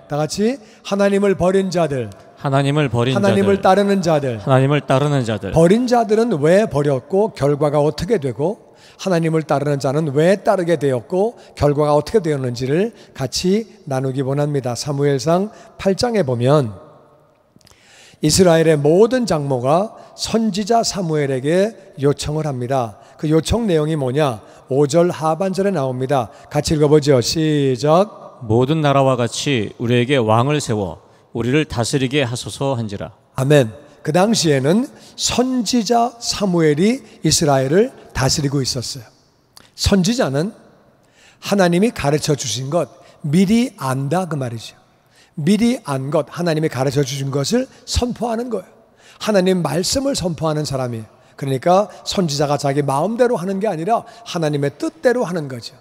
다 같이 하나님을 버린 자들, 하나님을 버린 하나님을 자들, 따르는 자들. 하나님을 따르는 자들. 버린 자들은 왜 버렸고 결과가 어떻게 되고, 하나님을 따르는 자는 왜 따르게 되었고 결과가 어떻게 되었는지를 같이 나누기 원합니다. 사무엘상 8장에 보면 이스라엘의 모든 장모가 선지자 사무엘에게 요청을 합니다. 그 요청 내용이 뭐냐? 5절 하반절에 나옵니다. 같이 읽어보죠. 시작. 모든 나라와 같이 우리에게 왕을 세워 우리를 다스리게 하소서 한지라. 아멘. 그 당시에는 선지자 사무엘이 이스라엘을 다스리고 있었어요. 선지자는 하나님이 가르쳐 주신 것 미리 안다 그 말이죠. 미리 안 것, 하나님이 가르쳐 주신 것을 선포하는 거예요. 하나님 말씀을 선포하는 사람이에요. 그러니까 선지자가 자기 마음대로 하는 게 아니라 하나님의 뜻대로 하는 거죠.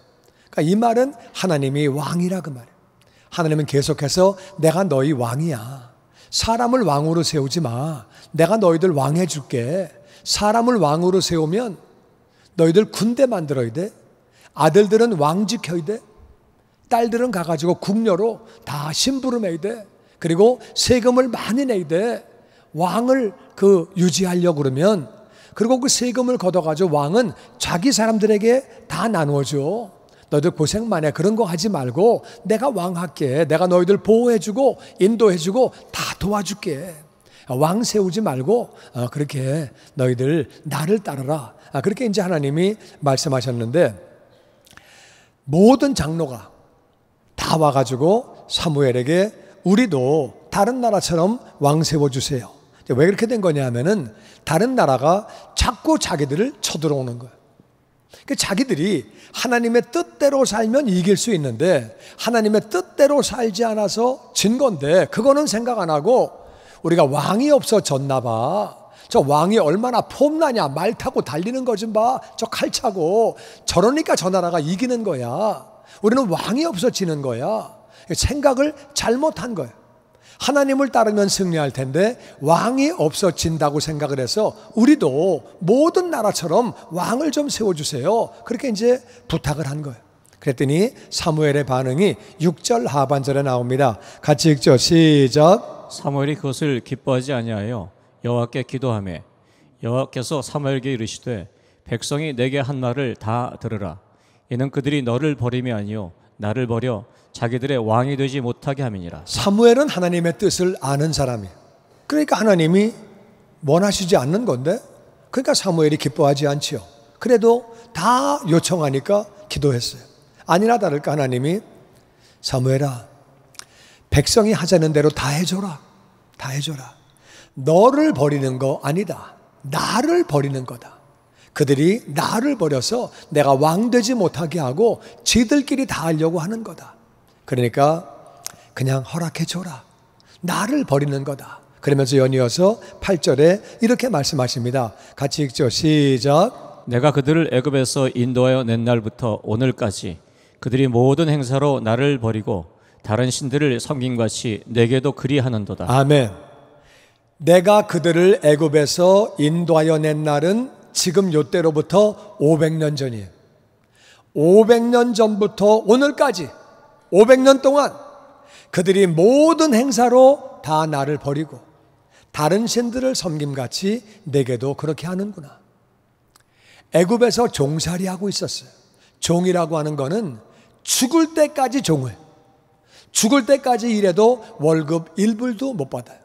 그러니까 이 말은 하나님이 왕이라 그 말이에요. 하나님은 계속해서 내가 너희 왕이야. 사람을 왕으로 세우지 마. 내가 너희들 왕 해줄게. 사람을 왕으로 세우면 너희들 군대 만들어야 돼. 아들들은 왕 지켜야 돼. 딸들은 가가지고 궁녀로 다 심부름해야 돼. 그리고 세금을 많이 내야 돼. 왕을 유지하려고 그러면, 그리고 그 세금을 걷어가지고 왕은 자기 사람들에게 다 나누어줘. 너희들 고생만 해. 그런 거 하지 말고 내가 왕 할게. 내가 너희들 보호해주고 인도해주고 다 도와줄게. 왕 세우지 말고 그렇게 너희들 나를 따르라. 그렇게 이제 하나님이 말씀하셨는데, 모든 장로가 다 와가지고 사무엘에게 우리도 다른 나라처럼 왕 세워주세요. 왜 그렇게 된 거냐 하면은 다른 나라가 자꾸 자기들을 쳐들어오는 거예요. 자기들이 하나님의 뜻대로 살면 이길 수 있는데 하나님의 뜻대로 살지 않아서 진 건데, 그거는 생각 안 하고 우리가 왕이 없어 졌나 봐. 저 왕이 얼마나 폼나냐. 말 타고 달리는 거 좀 봐. 저 칼 차고. 저러니까 저 나라가 이기는 거야. 우리는 왕이 없어 지는 거야. 생각을 잘못한 거예요. 하나님을 따르면 승리할 텐데 왕이 없어 진다고 생각을 해서 우리도 모든 나라처럼 왕을 좀 세워주세요. 그렇게 이제 부탁을 한 거예요. 그랬더니 사무엘의 반응이 6절 하반절에 나옵니다. 같이 읽죠. 시작. 사무엘이 그것을 기뻐하지 아니하여 여호와께 기도하매 여호와께서 사무엘에게 이르시되 백성이 내게 한 말을 다 들으라. 이는 그들이 너를 버림이 아니요 나를 버려 자기들의 왕이 되지 못하게 함이니라. 사무엘은 하나님의 뜻을 아는 사람이에요. 그러니까 하나님이 원하시지 않는 건데, 그러니까 사무엘이 기뻐하지 않지요. 그래도 다 요청하니까 기도했어요. 아니나 다를까 하나님이 사무엘아, 백성이 하자는 대로 다 해줘라. 다 해줘라. 너를 버리는 거 아니다. 나를 버리는 거다. 그들이 나를 버려서 내가 왕 되지 못하게 하고 지들끼리 다 하려고 하는 거다. 그러니까 그냥 허락해 줘라. 나를 버리는 거다. 그러면서 연이어서 8절에 이렇게 말씀하십니다. 같이 읽죠. 시작. 내가 그들을 애굽에서 인도하여 낸 날부터 오늘까지 그들이 모든 행사로 나를 버리고 다른 신들을 섬김같이 내게도 그리하는도다. 아멘. 내가 그들을 애굽에서 인도하여 낸 날은 지금 요때로부터 500년 전이에요. 500년 전부터 오늘까지 500년 동안 그들이 모든 행사로 다 나를 버리고 다른 신들을 섬김같이 내게도 그렇게 하는구나. 애굽에서 종살이하고 있었어요. 종이라고 하는 거는 죽을 때까지 종을, 죽을 때까지 일해도 월급 1불도 못 받아요.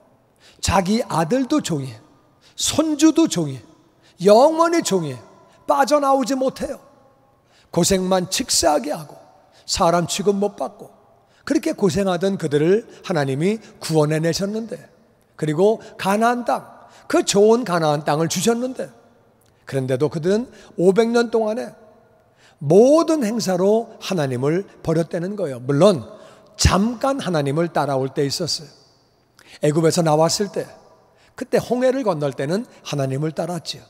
자기 아들도 종이에요. 손주도 종이에요. 영원히 종이에요. 빠져나오지 못해요. 고생만 칙사하게 하고 사람 취급 못 받고 그렇게 고생하던 그들을 하나님이 구원해 내셨는데, 그리고 가나안 땅, 그 좋은 가나안 땅을 주셨는데, 그런데도 그들은 500년 동안에 모든 행사로 하나님을 버렸다는 거예요. 물론 잠깐 하나님을 따라올 때 있었어요. 애굽에서 나왔을 때, 그때 홍해를 건널 때는 하나님을 따랐지요.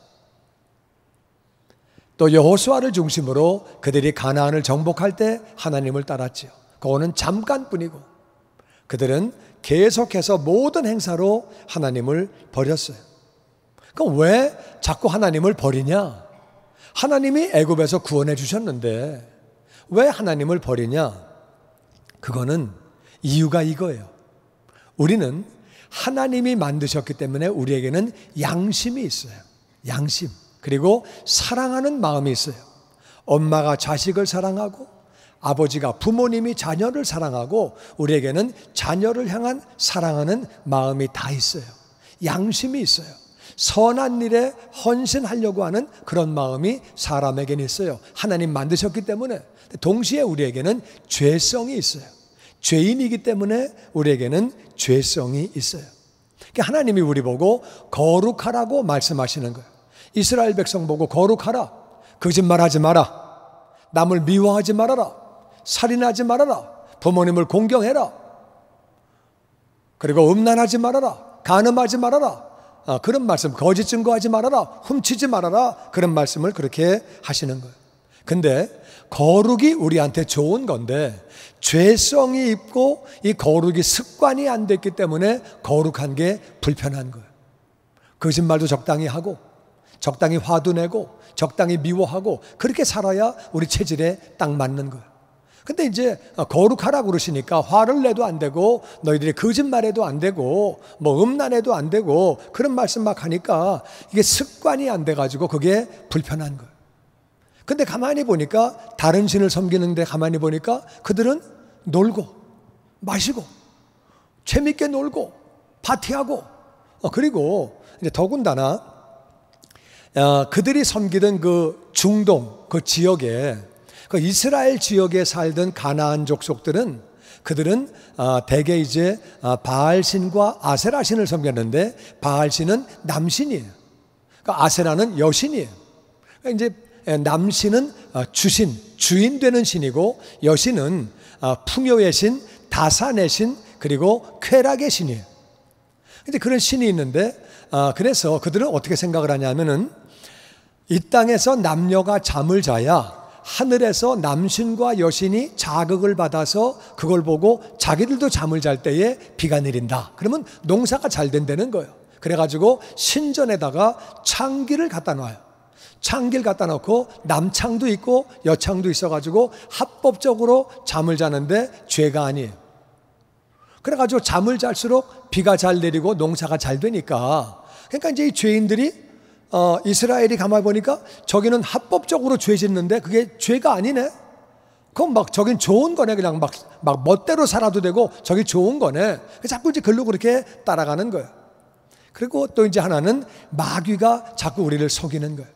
또 여호수아를 중심으로 그들이 가나안을 정복할 때 하나님을 따랐지요. 그거는 잠깐뿐이고 그들은 계속해서 모든 행사로 하나님을 버렸어요. 그럼 왜 자꾸 하나님을 버리냐? 하나님이 애굽에서 구원해 주셨는데 왜 하나님을 버리냐? 그거는 이유가 이거예요. 우리는 하나님이 만드셨기 때문에 우리에게는 양심이 있어요. 양심. 그리고 사랑하는 마음이 있어요. 엄마가 자식을 사랑하고 아버지가 부모님이 자녀를 사랑하고 우리에게는 자녀를 향한 사랑하는 마음이 다 있어요. 양심이 있어요. 선한 일에 헌신하려고 하는 그런 마음이 사람에게는 있어요. 하나님 만드셨기 때문에. 동시에 우리에게는 죄성이 있어요. 죄인이기 때문에 우리에게는 죄성이 있어요. 그러니까 하나님이 우리 보고 거룩하라고 말씀하시는 거예요. 이스라엘 백성 보고 거룩하라. 거짓말하지 마라. 남을 미워하지 말아라. 살인하지 말아라. 부모님을 공경해라. 그리고 음란하지 말아라. 간음하지 말아라. 그런 말씀, 거짓 증거하지 말아라. 훔치지 말아라. 그런 말씀을 그렇게 하시는 거예요. 근데 거룩이 우리한테 좋은 건데 죄성이 있고 이 거룩이 습관이 안 됐기 때문에 거룩한 게 불편한 거예요. 거짓말도 적당히 하고 적당히 화도 내고 적당히 미워하고 그렇게 살아야 우리 체질에 딱 맞는 거예요. 근데 이제 거룩하라고 그러시니까 화를 내도 안 되고 너희들이 거짓말해도 안 되고 뭐 음란해도 안 되고 그런 말씀 막 하니까 이게 습관이 안 돼가지고 그게 불편한 거예요. 근데 가만히 보니까 다른 신을 섬기는데 가만히 보니까 그들은 놀고 마시고 재밌게 놀고 파티하고 그리고 이제 더군다나 그들이 섬기던 그 중동 그 지역에 그 이스라엘 지역에 살던 가나안 족속들은 그들은 대개 이제 바알신과 아세라신을 섬겼는데 바알신은 남신이에요. 그러니까 아세라는 여신이에요. 그러니까 이제 남신은 주신, 주인 되는 신이고 여신은 풍요의 신, 다산의 신, 그리고 쾌락의 신이에요. 근데 그런 신이 있는데 그래서 그들은 어떻게 생각을 하냐면은 이 땅에서 남녀가 잠을 자야 하늘에서 남신과 여신이 자극을 받아서 그걸 보고 자기들도 잠을 잘 때에 비가 내린다. 그러면 농사가 잘 된다는 거예요. 그래가지고 신전에다가 창기를 갖다 놔요. 창기를 갖다 놓고 남창도 있고 여창도 있어가지고 합법적으로 잠을 자는데 죄가 아니에요. 그래가지고 잠을 잘수록 비가 잘 내리고 농사가 잘 되니까 그러니까 이제 이 죄인들이 이스라엘이 가만히 보니까 저기는 합법적으로 죄 짓는데 그게 죄가 아니네. 그럼 막 저긴 좋은 거네. 그냥 막 멋대로 살아도 되고 저기 좋은 거네. 자꾸 이제 글로 그렇게 따라가는 거예요. 그리고 또 이제 하나는 마귀가 자꾸 우리를 속이는 거예요.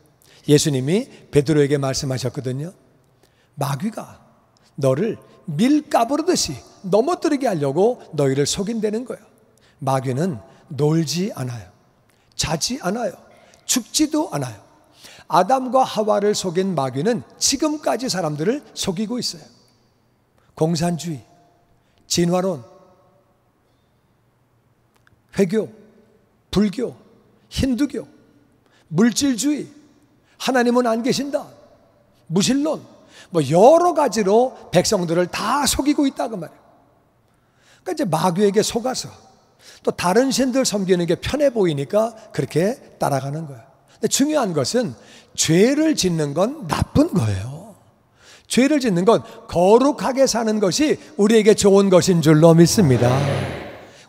예수님이 베드로에게 말씀하셨거든요. 마귀가 너를 밀가부르듯이 넘어뜨리게 하려고 너희를 속인다는 거예요. 마귀는 놀지 않아요. 자지 않아요. 죽지도 않아요. 아담과 하와를 속인 마귀는 지금까지 사람들을 속이고 있어요. 공산주의, 진화론, 회교, 불교, 힌두교, 물질주의, 하나님은 안 계신다, 무신론, 뭐 여러 가지로 백성들을 다 속이고 있다 그 말이에요. 그러니까 이제 마귀에게 속아서 또 다른 신들 섬기는 게 편해 보이니까 그렇게 따라가는 거예요. 근데 중요한 것은 죄를 짓는 건 나쁜 거예요. 죄를 짓는 건 거룩하게 사는 것이 우리에게 좋은 것인 줄로 믿습니다.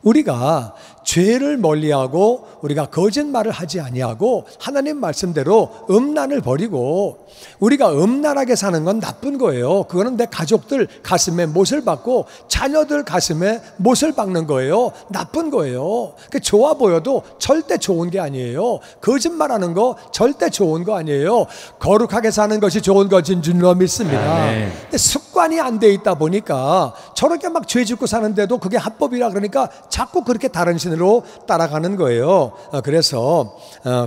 우리가 죄를 멀리하고 우리가 거짓말을 하지 아니하고 하나님 말씀대로 음란을 버리고 우리가 음란하게 사는 건 나쁜 거예요. 그거는 내 가족들 가슴에 못을 박고 자녀들 가슴에 못을 박는 거예요. 나쁜 거예요. 좋아 보여도 절대 좋은 게 아니에요. 거짓말하는 거 절대 좋은 거 아니에요. 거룩하게 사는 것이 좋은 것인 줄로 믿습니다. 근데 습관이 안 돼 있다 보니까 저렇게 막 죄 짓고 사는데도 그게 합법이라 그러니까 자꾸 그렇게 다른 신으로 따라가는 거예요. 그래서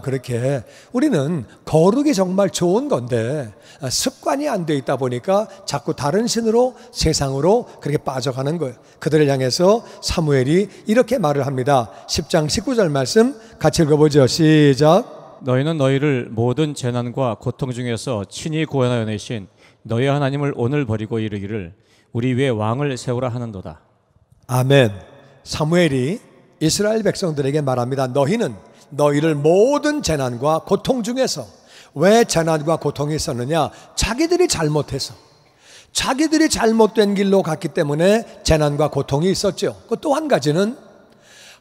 그렇게 우리는 거룩이 정말 좋은 건데 습관이 안 돼 있다 보니까 자꾸 다른 신으로 세상으로 그렇게 빠져가는 거예요. 그들을 향해서 사무엘이 이렇게 말을 합니다. 10장 19절 말씀 같이 읽어보죠. 시작. 너희는 너희를 모든 재난과 고통 중에서 친히 구원하여 내신 너희 하나님을 오늘 버리고 이르기를 우리 위에 왕을 세우라 하는도다. 아멘. 사무엘이 이스라엘 백성들에게 말합니다. 너희는 너희를 모든 재난과 고통 중에서 왜 재난과 고통이 있었느냐? 자기들이 잘못해서 자기들이 잘못된 길로 갔기 때문에 재난과 고통이 있었죠. 또 한 가지는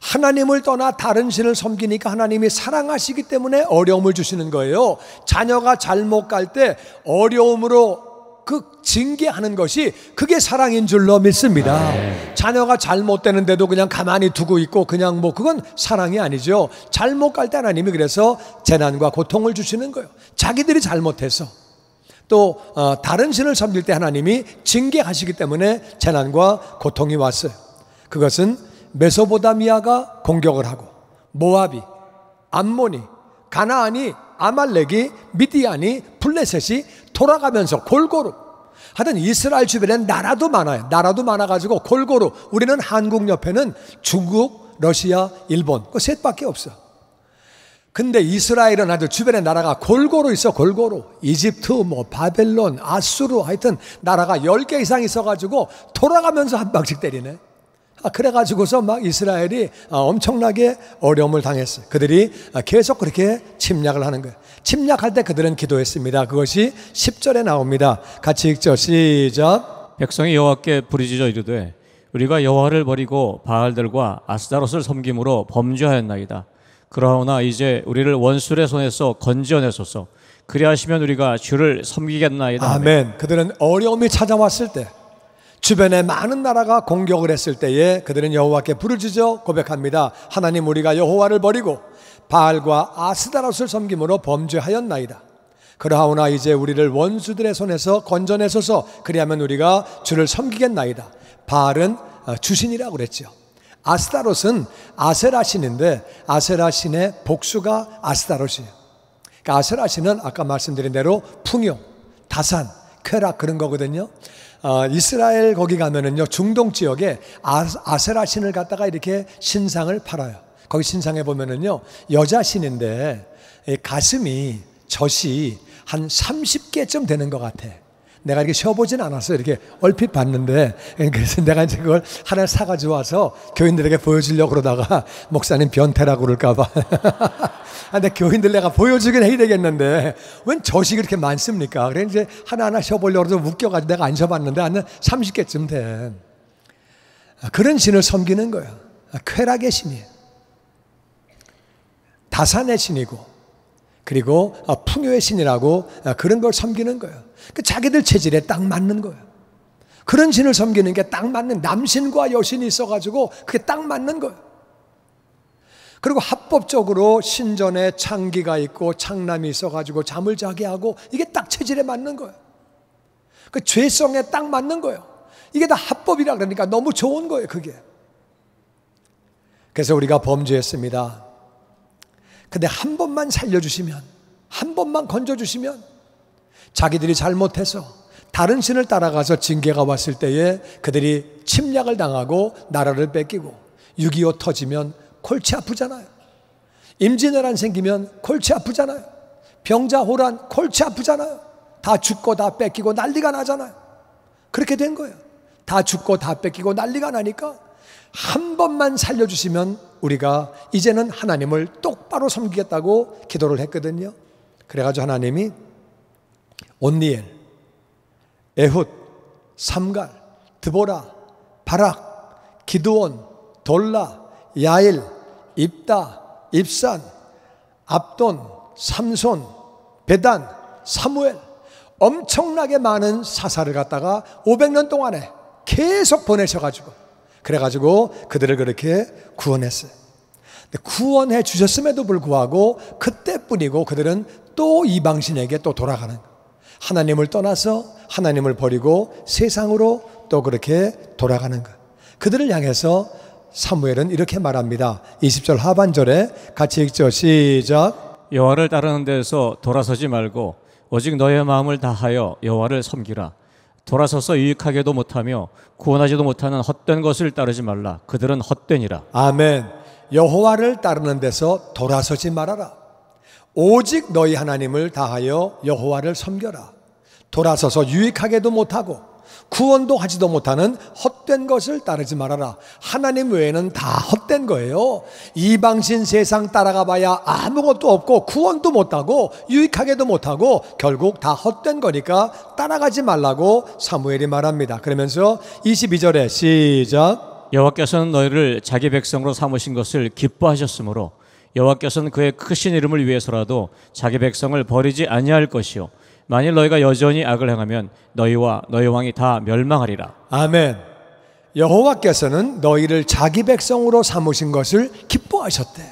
하나님을 떠나 다른 신을 섬기니까 하나님이 사랑하시기 때문에 어려움을 주시는 거예요. 자녀가 잘못 갈 때 어려움으로 그 징계하는 것이 그게 사랑인 줄로 믿습니다. 자녀가 잘못되는데도 그냥 가만히 두고 있고 그냥 그건 사랑이 아니죠. 잘못 갈 때 하나님이 그래서 재난과 고통을 주시는 거예요. 자기들이 잘못해서 또 다른 신을 섬길 때 하나님이 징계하시기 때문에 재난과 고통이 왔어요. 그것은 메소포타미아가 공격을 하고 모압이, 암몬이, 가나안이, 아말렉이, 미디안이, 블레셋이 돌아가면서 골고루, 하여튼 이스라엘 주변엔 나라도 많아요. 나라도 많아가지고 골고루, 우리는 한국 옆에는 중국, 러시아, 일본 그 셋밖에 없어. 근데 이스라엘은 아주 주변에 나라가 골고루 있어. 골고루 이집트, 바벨론, 아수르, 하여튼 나라가 10개 이상 있어가지고 돌아가면서 한 방씩 때리네. 그래가지고서 막 이스라엘이 엄청나게 어려움을 당했어요. 그들이 계속 그렇게 침략을 하는 거예요. 침략할 때 그들은 기도했습니다. 그것이 10절에 나옵니다. 같이 읽죠. 시작. 백성이 여호와께 부르짖어 이르되 우리가 여호와를 버리고 바알들과 아스타롯을 섬김으로 범죄하였나이다. 그러나 이제 우리를 원수의 손에서 건져내소서. 그리하시면 우리가 주를 섬기겠나이다. 아멘. 그들은 어려움이 찾아왔을 때, 주변에 많은 나라가 공격을 했을 때에 그들은 여호와께 부르짖어 고백합니다. 하나님, 우리가 여호와를 버리고 바알과 아스타롯을 섬김으로 범죄하였나이다. 그러하오나 이제 우리를 원수들의 손에서 건져내소서. 그리하면 우리가 주를 섬기겠나이다. 바알은 주신이라고 그랬죠. 아스타롯은 아세라 신인데 아세라 신의 복수가 아스타롯이에요. 그러니까 아세라 신은 아까 말씀드린 대로 풍요, 다산, 쾌락 그런 거거든요. 이스라엘 거기 가면은요, 중동 지역에 아세라 신을 갖다가 이렇게 신상을 팔아요. 거기 신상에 보면은요, 여자 신인데 가슴이, 젖이 한 30개쯤 되는 것 같아. 내가 이렇게 쉬어보진 않았어. 이렇게 얼핏 봤는데, 그래서 내가 이제 그걸 하나 사가지고 와서 교인들에게 보여주려고 그러다가 목사님 변태라고 그럴까봐. 근데 교인들 내가 보여주긴 해야 되겠는데 웬 젖이 그렇게 많습니까? 그래 이제 하나하나 쉬어보려고 해서 웃겨가지고 내가 안 쉬어봤는데 한 30개쯤 돼. 그런 신을 섬기는 거예요. 쾌락의 신이에요. 다산의 신이고, 그리고 풍요의 신이라고 그런 걸 섬기는 거예요. 자기들 체질에 딱 맞는 거예요. 그런 신을 섬기는 게 딱 맞는, 남신과 여신이 있어가지고 그게 딱 맞는 거예요. 그리고 합법적으로 신전에 창기가 있고 창남이 있어가지고 잠을 자게 하고, 이게 딱 체질에 맞는 거예요. 그 죄성에 딱 맞는 거예요. 이게 다 합법이라 그러니까 너무 좋은 거예요, 그게. 그래서 우리가 범죄했습니다. 근데 한 번만 살려주시면, 한 번만 건져주시면, 자기들이 잘못해서 다른 신을 따라가서 징계가 왔을 때에 그들이 침략을 당하고 나라를 뺏기고, 6.25 터지면 골치 아프잖아요. 임진왜란 생기면 골치 아프잖아요. 병자호란 골치 아프잖아요. 다 죽고 다 뺏기고 난리가 나잖아요. 그렇게 된 거예요. 다 죽고 다 뺏기고 난리가 나니까 한 번만 살려주시면 우리가 이제는 하나님을 똑바로 섬기겠다고 기도를 했거든요. 그래가지고 하나님이 온니엘, 에훗, 삼갈, 드보라, 바락, 기드온, 돌라, 야일, 입다, 입산, 압돈, 삼손, 베단, 사무엘, 엄청나게 많은 사사를 갖다가 500년 동안에 계속 보내셔가지고, 그래가지고 그들을 그렇게 구원했어요. 구원해 주셨음에도 불구하고 그때뿐이고 그들은 또 이방신에게 또 돌아가는 거예요. 하나님을 떠나서 하나님을 버리고 세상으로 또 그렇게 돌아가는 거예요. 그들을 향해서 사무엘은 이렇게 말합니다. 20절 하반절에 같이 읽죠. 시작. 여호와를 따르는 데서 돌아서지 말고 오직 너의 마음을 다하여 여호와를 섬기라. 돌아서서 유익하게도 못하며 구원하지도 못하는 헛된 것을 따르지 말라. 그들은 헛되니라. 아멘. 여호와를 따르는 데서 돌아서지 말아라. 오직 너희 하나님을 다하여 여호와를 섬겨라. 돌아서서 유익하게도 못하고 구원도 하지도 못하는 헛된 것을 따르지 말아라. 하나님 외에는 다 헛된 거예요. 이방신 세상 따라가 봐야 아무것도 없고 구원도 못하고 유익하게도 못하고 결국 다 헛된 거니까 따라가지 말라고 사무엘이 말합니다. 그러면서 22절에 시작. 여호와께서는 너희를 자기 백성으로 삼으신 것을 기뻐하셨으므로 여호와께서는 그의 크신 이름을 위해서라도 자기 백성을 버리지 아니할 것이요 만일 너희가 여전히 악을 행하면 너희와 너희 왕이 다 멸망하리라. 아멘. 여호와께서는 너희를 자기 백성으로 삼으신 것을 기뻐하셨대.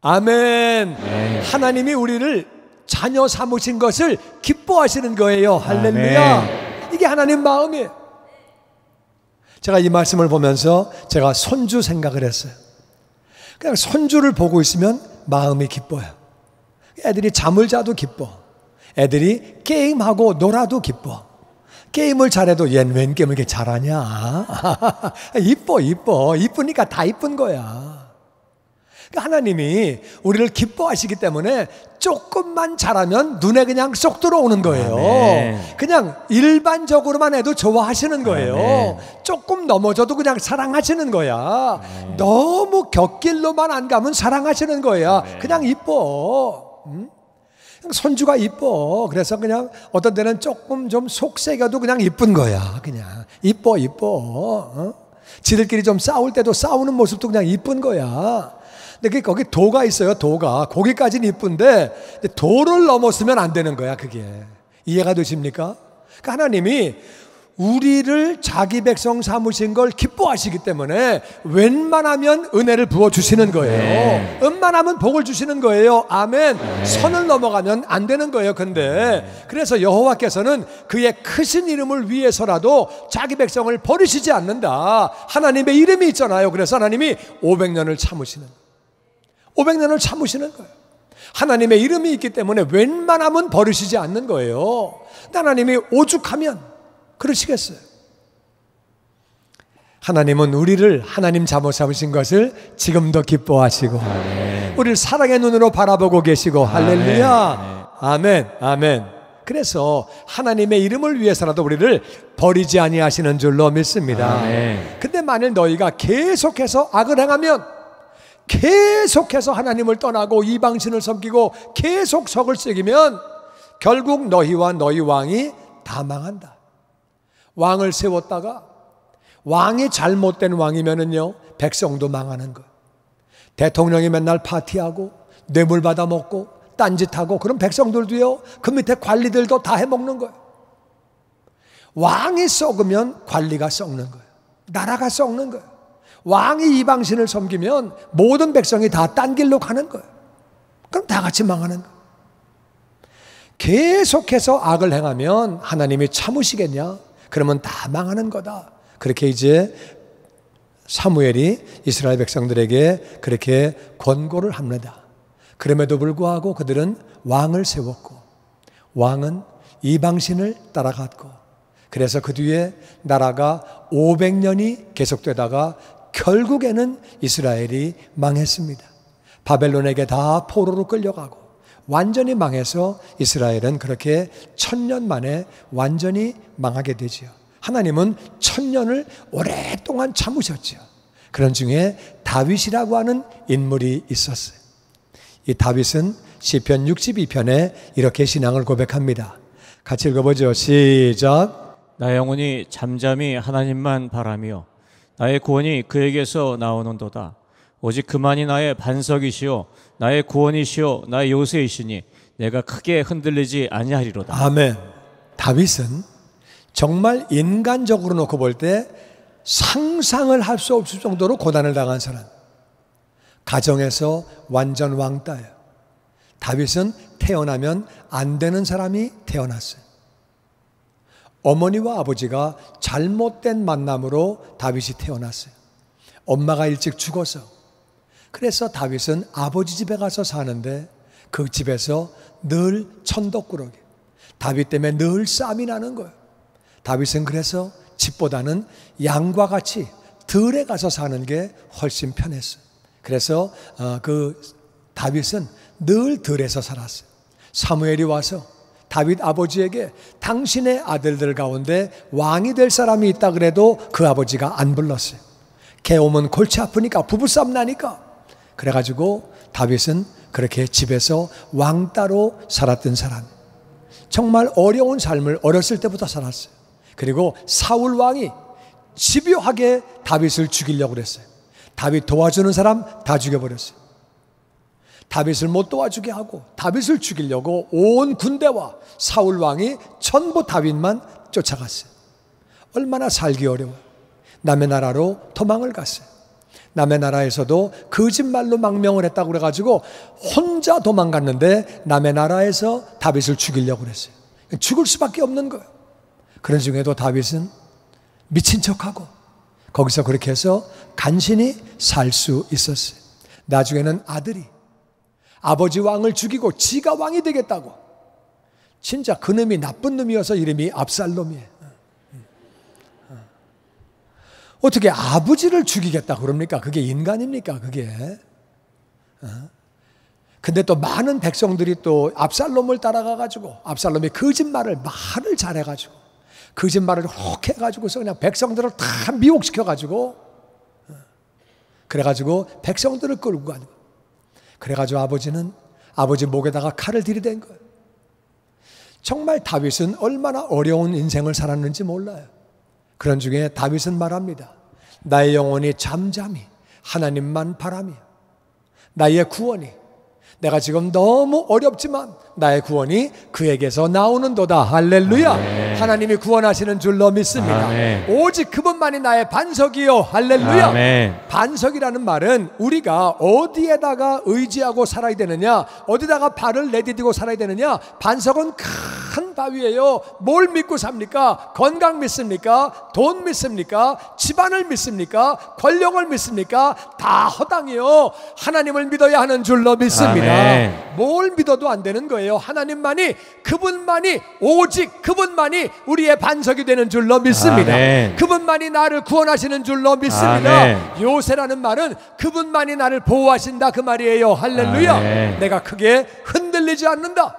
아멘. 네. 하나님이 우리를 자녀 삼으신 것을 기뻐하시는 거예요. 할렐루야. 아멘. 이게 하나님 마음이에요. 제가 이 말씀을 보면서 제가 손주 생각을 했어요. 그냥 손주를 보고 있으면 마음이 기뻐요. 애들이 잠을 자도 기뻐. 애들이 게임하고 놀아도 기뻐. 게임을 잘해도 얘는 웬 게임을 이렇게 잘하냐. 이뻐. 이쁘니까 다 이쁜 거야. 하나님이 우리를 기뻐하시기 때문에 조금만 잘하면 눈에 그냥 쏙 들어오는 거예요. 아멘. 그냥 일반적으로만 해도 좋아하시는 거예요. 아멘. 조금 넘어져도 그냥 사랑하시는 거야. 아멘. 너무 곁길로만 안 가면 사랑하시는 거야. 아멘. 그냥 이뻐. 손주가 이뻐. 그래서 그냥 어떤 때는 조금 좀 속색여도 그냥 이쁜 거야. 그냥 이뻐. 지들끼리 좀 싸울 때도 싸우는 모습도 그냥 이쁜 거야. 근데 거기 도가 있어요. 도가 거기까지는 이쁜데 도를 넘었으면 안 되는 거야. 그게 이해가 되십니까? 그러니까 하나님이 우리를 자기 백성 삼으신 걸 기뻐하시기 때문에 웬만하면 은혜를 부어주시는 거예요. 네. 웬만하면 복을 주시는 거예요. 아멘. 네. 선을 넘어가면 안 되는 거예요. 근데 그래서 여호와께서는 그의 크신 이름을 위해서라도 자기 백성을 버리시지 않는다. 하나님의 이름이 있잖아요. 그래서 하나님이 500년을 참으시는 500년을 참으시는 거예요. 하나님의 이름이 있기 때문에 웬만하면 버리시지 않는 거예요. 근데 하나님이 오죽하면 그러시겠어요? 하나님은 우리를 하나님 잘못 삼으신 것을 지금도 기뻐하시고 아멘. 우리를 사랑의 눈으로 바라보고 계시고 아멘. 할렐루야. 아멘. 그래서 하나님의 이름을 위해서라도 우리를 버리지 아니하시는 줄로 믿습니다. 아멘. 근데 만일 너희가 계속해서 악을 행하면 계속해서 하나님을 떠나고 이방신을 섬기고 계속 석을 새기면 결국 너희와 너희 왕이 다 망한다. 왕을 세웠다가 왕이 잘못된 왕이면은요 백성도 망하는 거예요. 대통령이 맨날 파티하고 뇌물 받아먹고 딴짓하고 그럼 백성들도요 그 밑에 관리들도 다 해먹는 거예요. 왕이 썩으면 관리가 썩는 거예요. 나라가 썩는 거예요. 왕이 이방신을 섬기면 모든 백성이 다 딴 길로 가는 거예요. 그럼 다 같이 망하는 거예요. 계속해서 악을 행하면 하나님이 참으시겠냐? 그러면 다 망하는 거다. 그렇게 이제 사무엘이 이스라엘 백성들에게 그렇게 권고를 합니다. 그럼에도 불구하고 그들은 왕을 세웠고 왕은 이방신을 따라갔고 그래서 그 뒤에 나라가 500년이 계속되다가 결국에는 이스라엘이 망했습니다. 바벨론에게 다 포로로 끌려가고 완전히 망해서 이스라엘은 그렇게 1000년 만에 완전히 망하게 되지요. 하나님은 1000년을 오랫동안 참으셨죠. 그런 중에 다윗이라고 하는 인물이 있었어요. 이 다윗은 시편 62편에 이렇게 신앙을 고백합니다. 같이 읽어보죠. 시작. 나의 영혼이 잠잠히 하나님만 바라며 나의 구원이 그에게서 나오는도다. 오직 그만이 나의 반석이시요 나의 구원이시요 나의 요새이시니 내가 크게 흔들리지 아니하리로다. 아멘. 다윗은 정말 인간적으로 놓고 볼 때 상상을 할 수 없을 정도로 고난을 당한 사람. 가정에서 완전 왕따예요. 다윗은 태어나면 안 되는 사람이 태어났어요. 어머니와 아버지가 잘못된 만남으로 다윗이 태어났어요. 엄마가 일찍 죽어서. 그래서 다윗은 아버지 집에 가서 사는데 그 집에서 늘 천덕꾸러기. 다윗 때문에 늘 싸움이 나는 거예요. 다윗은 그래서 집보다는 양과 같이 들에 가서 사는 게 훨씬 편했어요. 그래서 그 다윗은 늘 들에서 살았어요. 사무엘이 와서 다윗 아버지에게 당신의 아들들 가운데 왕이 될 사람이 있다 그래도 그 아버지가 안 불렀어요. 개 오면 골치 아프니까, 부부싸움 나니까. 그래가지고 다윗은 그렇게 집에서 왕따로 살았던 사람, 정말 어려운 삶을 어렸을 때부터 살았어요. 그리고 사울 왕이 집요하게 다윗을 죽이려고 그랬어요. 다윗 도와주는 사람 다 죽여버렸어요. 다윗을 못 도와주게 하고 다윗을 죽이려고 온 군대와 사울 왕이 전부 다윗만 쫓아갔어요. 얼마나 살기 어려워요. 남의 나라로 도망을 갔어요. 남의 나라에서도 거짓말로 망명을 했다고 그래가지고 혼자 도망갔는데 남의 나라에서 다윗을 죽이려고 그랬어요. 죽을 수밖에 없는 거예요. 그런 중에도 다윗은 미친 척하고 거기서 그렇게 해서 간신히 살 수 있었어요. 나중에는 아들이 아버지 왕을 죽이고 지가 왕이 되겠다고, 진짜 그놈이 나쁜 놈이어서 이름이 압살롬이에요. 어떻게 아버지를 죽이겠다 그럽니까? 그게 인간입니까? 그게. 근데 또 많은 백성들이 또 압살롬을 따라가가지고, 압살롬이 거짓말을 말을 잘해가지고 거짓말을 혹 해가지고서 그냥 백성들을 다 미혹시켜가지고, 그래가지고 백성들을 끌고 가는 거예요. 그래가지고 아버지 목에다가 칼을 들이댄 거예요. 정말 다윗은 얼마나 어려운 인생을 살았는지 몰라요. 그런 중에 다윗은 말합니다. 나의 영혼이 잠잠히 하나님만 바라며 나의 구원이, 내가 지금 너무 어렵지만 나의 구원이 그에게서 나오는도다. 할렐루야. 아멘. 하나님이 구원하시는 줄로 믿습니다. 아멘. 오직 그분만이 나의 반석이요. 할렐루야. 아멘. 반석이라는 말은 우리가 어디에다가 의지하고 살아야 되느냐, 어디다가 발을 내디디고 살아야 되느냐. 반석은 큰 바위예요. 뭘 믿고 삽니까? 건강 믿습니까? 돈 믿습니까? 집안을 믿습니까? 권력을 믿습니까? 다 허당이요. 하나님을 믿어야 하는 줄로 믿습니다. 아멘. 뭘 믿어도 안 되는 거예요. 하나님만이, 그분만이, 오직 그분만이 우리의 반석이 되는 줄로 믿습니다. 아멘. 그분만이 나를 구원하시는 줄로 믿습니다. 아멘. 요새라는 말은 그분만이 나를 보호하신다 그 말이에요. 할렐루야. 아멘. 내가 크게 흔들리지 않는다.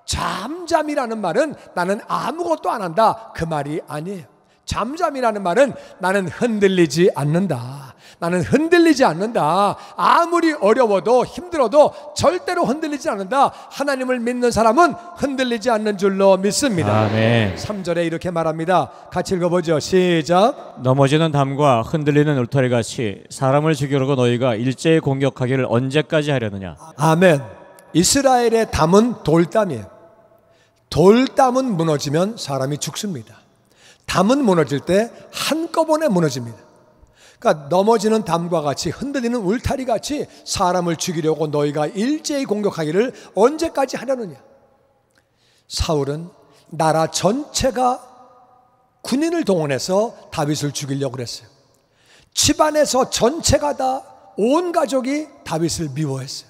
잠잠이라는 말은 나는 아무것도 안 한다 그 말이 아니에요. 잠잠이라는 말은 나는 흔들리지 않는다. 나는 흔들리지 않는다. 아무리 어려워도 힘들어도 절대로 흔들리지 않는다. 하나님을 믿는 사람은 흔들리지 않는 줄로 믿습니다. 아멘. 3절에 이렇게 말합니다. 같이 읽어보죠. 시작. 넘어지는 담과 흔들리는 울타리같이 사람을 죽이려고 너희가 일제히 공격하기를 언제까지 하려느냐. 아멘. 이스라엘의 담은 돌담이에요. 돌담은 무너지면 사람이 죽습니다. 담은 무너질 때 한꺼번에 무너집니다. 그러니까 넘어지는 담과 같이 흔들리는 울타리 같이 사람을 죽이려고 너희가 일제히 공격하기를 언제까지 하려느냐. 사울은 나라 전체가 군인을 동원해서 다윗을 죽이려고 그랬어요. 집안에서 전체가 다, 온 가족이 다윗을 미워했어요.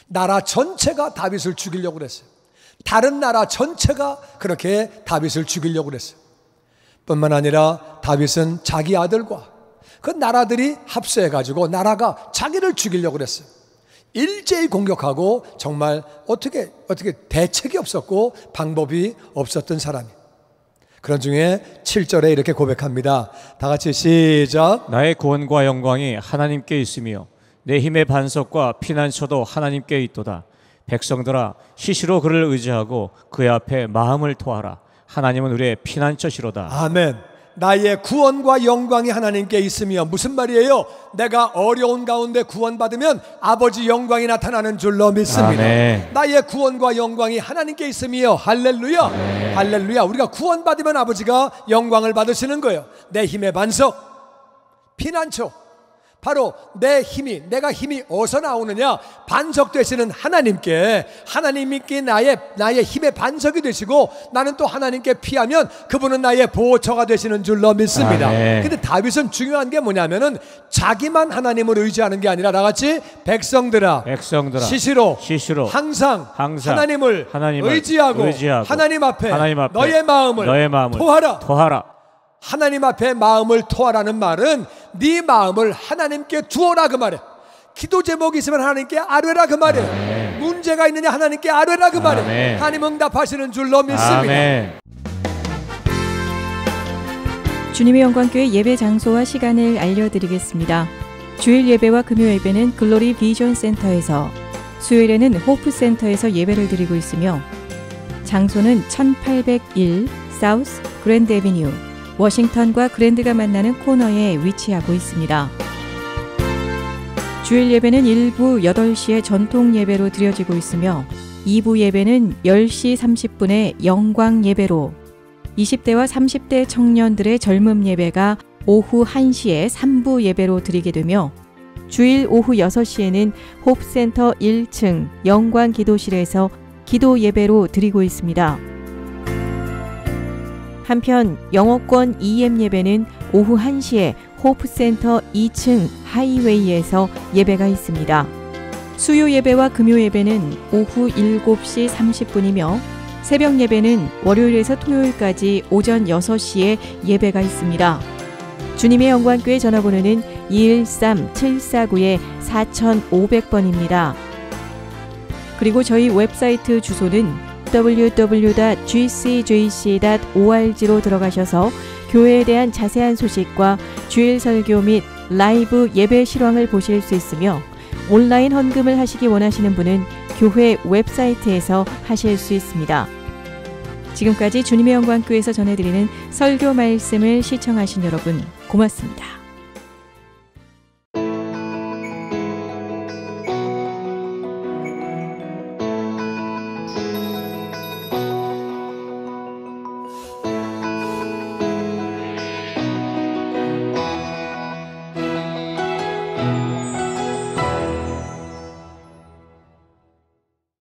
나라 전체가 다윗을 죽이려고 그랬어요. 다른 나라 전체가 그렇게 다윗을 죽이려고 그랬어요. 뿐만 아니라 다윗은 자기 아들과 그 나라들이 합세해가지고 나라가 자기를 죽이려고 그랬어요. 일제히 공격하고 정말 어떻게 대책이 없었고 방법이 없었던 사람이. 그런 중에 7절에 이렇게 고백합니다. 다 같이 시작. 나의 구원과 영광이 하나님께 있으며 내 힘의 반석과 피난처도 하나님께 있도다. 백성들아 시시로 그를 의지하고 그의 앞에 마음을 토하라. 하나님은 우리의 피난처시로다. 아멘. 나의 구원과 영광이 하나님께 있으며, 무슨 말이에요? 내가 어려운 가운데 구원받으면 아버지 영광이 나타나는 줄로 믿습니다. 아멘. 나의 구원과 영광이 하나님께 있으며, 할렐루야. 아멘. 할렐루야. 우리가 구원받으면 아버지가 영광을 받으시는 거예요. 내 힘의 반석, 피난처. 바로 내가 힘이 어디서 나오느냐? 반석 되시는 하나님께, 하나님께 나의 힘의 반석이 되시고 나는 또 하나님께 피하면 그분은 나의 보호처가 되시는 줄로 믿습니다. 근데 다윗은 중요한 게 뭐냐면은 자기만 하나님을 의지하는 게 아니라 나같이 백성들아 시시로 항상 하나님을 의지하고 하나님 앞에 너의 마음을 토하라. 하나님 앞에 마음을 토하라는 말은 네 마음을 하나님께 두어라 그 말이에요. 기도 제목이 있으면 하나님께 아뢰라 그 말이에요. 문제가 있느냐 하나님께 아뢰라 그 말이에요. 하나님 응답하시는 줄로 믿습니다. 아멘. 주님의 영광교회 예배 장소와 시간을 알려드리겠습니다. 주일 예배와 금요 예배는 글로리 비전 센터에서, 수요일에는 호프 센터에서 예배를 드리고 있으며, 장소는 1801 사우스 그랜드 애비뉴, 워싱턴과 그랜드가 만나는 코너에 위치하고 있습니다. 주일 예배는 1부 8시에 전통 예배로 드려지고 있으며 2부 예배는 10시 30분에 영광 예배로, 20대와 30대 청년들의 젊음 예배가 오후 1시에 3부 예배로 드리게 되며, 주일 오후 6시에는 홉센터 1층 영광 기도실에서 기도 예배로 드리고 있습니다. 한편 영어권 EM 예배는 오후 1시에 호프센터 2층 하이웨이에서 예배가 있습니다. 수요 예배와 금요 예배는 오후 7시 30분이며 새벽 예배는 월요일에서 토요일까지 오전 6시에 예배가 있습니다. 주님의 영광교회 전화번호는 213-749-4500번입니다. 그리고 저희 웹사이트 주소는 www.gcjc.org로 들어가셔서 교회에 대한 자세한 소식과 주일 설교 및 라이브 예배 실황을 보실 수 있으며, 온라인 헌금을 하시기 원하시는 분은 교회 웹사이트에서 하실 수 있습니다. 지금까지 주님의 영광교회에서 전해드리는 설교 말씀을 시청하신 여러분 고맙습니다.